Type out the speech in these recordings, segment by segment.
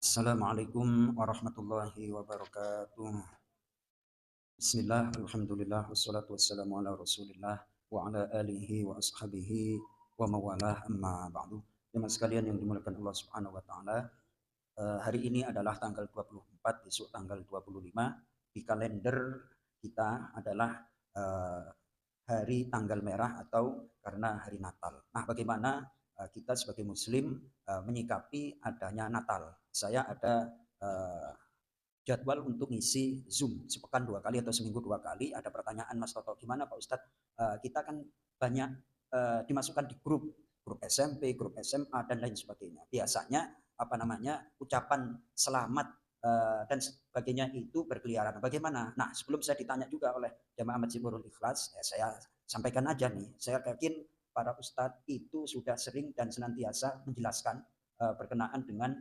Assalamualaikum warahmatullahi wabarakatuh. Bismillah, alhamdulillah, wassalatu wassalamu ala rasulillah wa ala alihi wa ashabihi wa mawalah amma ba'du. Jemaah sekalian yang dimuliakan Allah subhanahu wa ta'ala, hari ini adalah tanggal 24, besok tanggal 25. Di kalender kita adalah eh, hari tanggal merah atau karena hari Natal. Nah, bagaimana kita sebagai muslim menyikapi adanya Natal? Saya ada eh, jadwal untuk ngisi Zoom sepekan 2 kali atau seminggu 2 kali. Ada pertanyaan, Mas Toto, gimana Pak Ustadz? Kita kan banyak dimasukkan di grup SMP, grup SMA dan lain sebagainya. Biasanya apa namanya ucapan selamat dan sebagainya itu berkeliaran. Bagaimana? Nah, sebelum saya ditanya juga oleh jamaah Masjid Nurul Ikhlas, ya saya sampaikan aja nih. Saya yakin para ustadz itu sudah sering dan senantiasa menjelaskan berkenaan dengan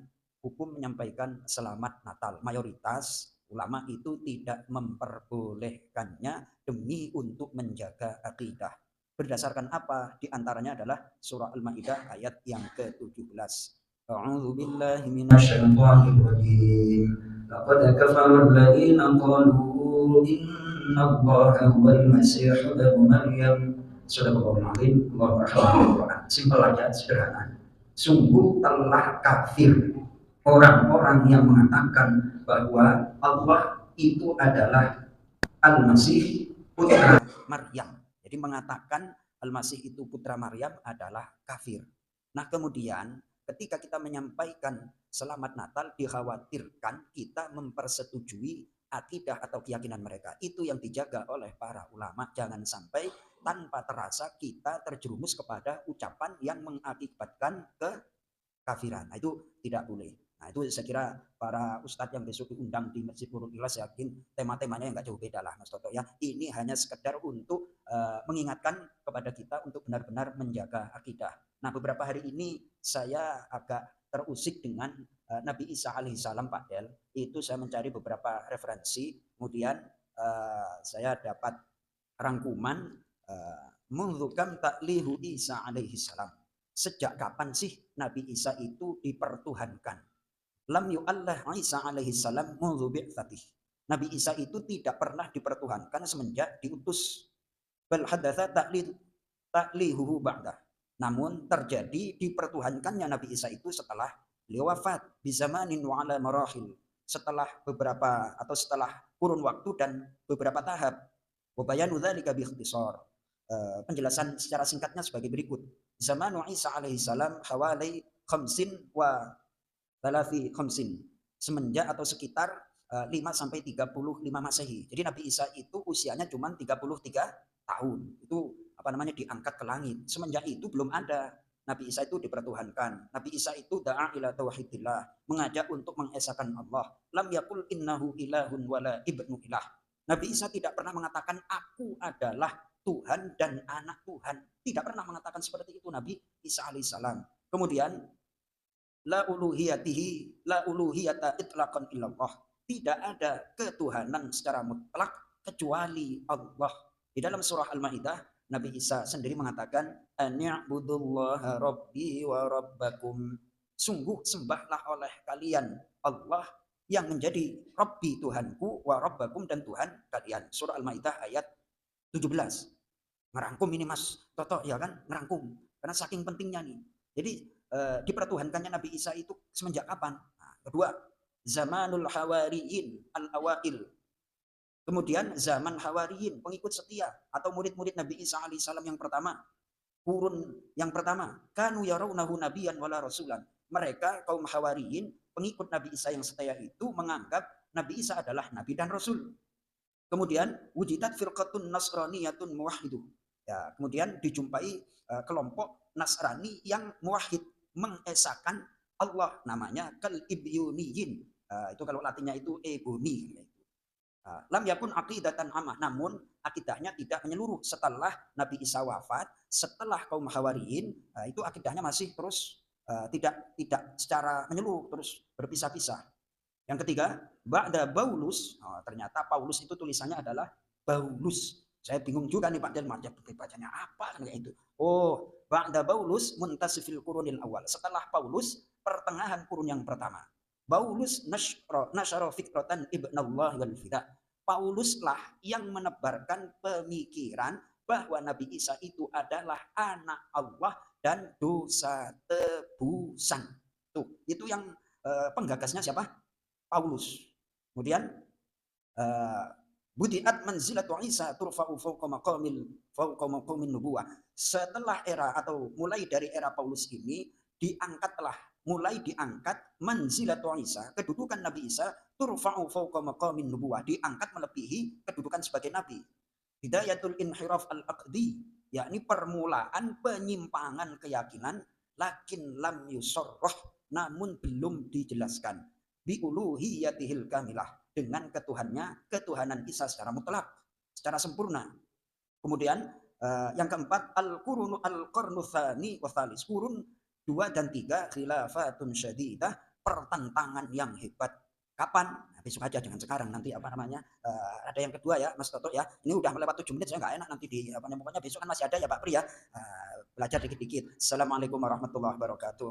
hukum menyampaikan selamat Natal. Mayoritas ulama itu tidak memperbolehkannya demi untuk menjaga akidah. Berdasarkan apa? Di antaranya adalah surah Al-Maidah ayat yang ke-17. A'udzu billahi minasyaitonir rajim. Laqad kafara alladziina qalu innallaha huwal masiih ibnu Maryam. Sadaqallahul azim. Allahu akbar. Simpel aja, sederhana. Sungguh telah kafir orang-orang yang mengatakan bahwa Allah itu adalah Al-Masih putra Maryam. Jadi mengatakan Al-Masih itu putra Maryam adalah kafir. Nah, kemudian ketika kita menyampaikan selamat Natal, dikhawatirkan kita mempersetujui akidah atau keyakinan mereka. Itu yang dijaga oleh para ulama. Jangan sampai tanpa terasa kita terjerumus kepada ucapan yang mengakibatkan kekafiran. Nah, itu tidak boleh. Nah, itu saya kira para ustadz yang besok diundang di Masjid Nurul Ikhlas, yakin tema-temanya yang nggak jauh beda lah Mas Toto ya. Ini hanya sekedar untuk mengingatkan kepada kita untuk benar-benar menjaga akidah. Nah, beberapa hari ini saya agak terusik dengan Nabi Isa alaihissalam Pak Del. Itu saya mencari beberapa referensi, kemudian saya dapat rangkuman menghukam taklihu Isa alaihissalam. Sejak kapan sih Nabi Isa itu dipertuhankan? Lam yu'allah Isa alaihi salam mundu bi'tsatih. Nabi Isa itu tidak pernah dipertuhankan semenjak diutus. Bal hadatsa ta'lihuhu ba'da. Namun terjadi dipertuhankannya Nabi Isa itu setelah beliau wafat bi zamanin wa ala marahil. Setelah beberapa atau setelah kurun waktu dan beberapa tahap. Wa bayanu dzalika bi ikhtisar. Penjelasan secara singkatnya sebagai berikut. Zaman Isa alaihi salam hawali khamsin wa Balafi khamsin, semenjak atau sekitar 5 sampai 35 Masehi. Jadi Nabi Isa itu usianya cuma 33 tahun. Itu apa namanya diangkat ke langit. Semenjak itu belum ada Nabi Isa itu dipertuhankan. Nabi Isa itu da'a ila tauhidillah, mengajak untuk mengesahkan Allah. Lam yakul innahu ilahun wala ibnu ilah. Nabi Isa tidak pernah mengatakan aku adalah Tuhan dan anak Tuhan. Tidak pernah mengatakan seperti itu Nabi Isa alaihissalam. Kemudian la uluhiyatihi la uluhiyata itlaqan illallah. Tidak ada ketuhanan secara mutlak kecuali Allah. Di dalam surah Al-Maidah Nabi Isa sendiri mengatakan ani'budullaha rabbi wa rabbakum. Sungguh sembahlah oleh kalian Allah yang menjadi Rabbi Tuhanku wa rabbakum dan Tuhan kalian. Surah Al-Maidah ayat 17. Ngerangkum ini Mas Toto ya kan, ngerangkum. Karena saking pentingnya nih. Jadi dipertuhankannya Nabi Isa itu semenjak kapan? Nah, kedua, zamanul hawariyin al-awail. Kemudian zaman hawariyin, pengikut setia atau murid-murid Nabi Isa alaihissalam yang pertama. Kurun yang pertama, kanu yarawnahu nabiyan wala rasulan. Mereka kaum hawariyin, pengikut Nabi Isa yang setia itu menganggap Nabi Isa adalah nabi dan rasul. Kemudian wujidat firqatun nasraniyatun muwahhiduh. Ya, kemudian dijumpai kelompok Nasrani yang muwahhid, mengesahkan Allah, namanya kal ibyuniyin. Itu kalau latinnya itu eboni. Lam yakun aqidatan amah, namun akidahnya tidak menyeluruh. Setelah Nabi Isa wafat, setelah kaum Hawariyin, itu akidahnya masih terus tidak secara menyeluruh, terus berpisah-pisah. Yang ketiga, ba'da Paulus. Oh, ternyata Paulus itu tulisannya adalah Paulus. Saya bingung juga nih Pak Dan, bacanya apa kayak itu. Oh, ba'da Paulus muntasifil qurunil awal. Setelah Paulus, pertengahan kurun yang pertama. Paulus nasyara fikratan ibnallah wal fida. Pauluslah yang menebarkan pemikiran bahwa Nabi Isa itu adalah anak Allah dan dosa tebusan. Tuh, itu yang penggagasnya siapa? Paulus. Kemudian uh, budiat manzilatu Isa turfa'u fauqa maqamin nubuwah. Setelah era atau mulai dari era Paulus ini diangkatlah, mulai diangkat manzilatu Isa, kedudukan Nabi Isa turfa'u fauqa maqamin nubuwah, diangkat melebihi kedudukan sebagai nabi. Hidayatul inhiraf al-aqdi, yakni permulaan penyimpangan keyakinan, lakin lam yusorroh, namun belum dijelaskan, biuluhiyatihil kamilah, dengan ketuhanan Isa secara mutlak, secara sempurna. Kemudian yang keempat, al-qarnu tsani wa tsalis, kurun 2 dan 3 khilafatun syadidah, pertentangan yang hebat. Kapan? Nah, besok aja, jangan sekarang. Nanti apa namanya? Ada yang kedua ya, Mas Toto ya. Ini udah melewat 7 menit, saya nggak enak nanti di apa namanya, pokoknya besok kan masih ada ya Pak Pri ya. Belajar dikit-dikit. Assalamualaikum warahmatullahi wabarakatuh.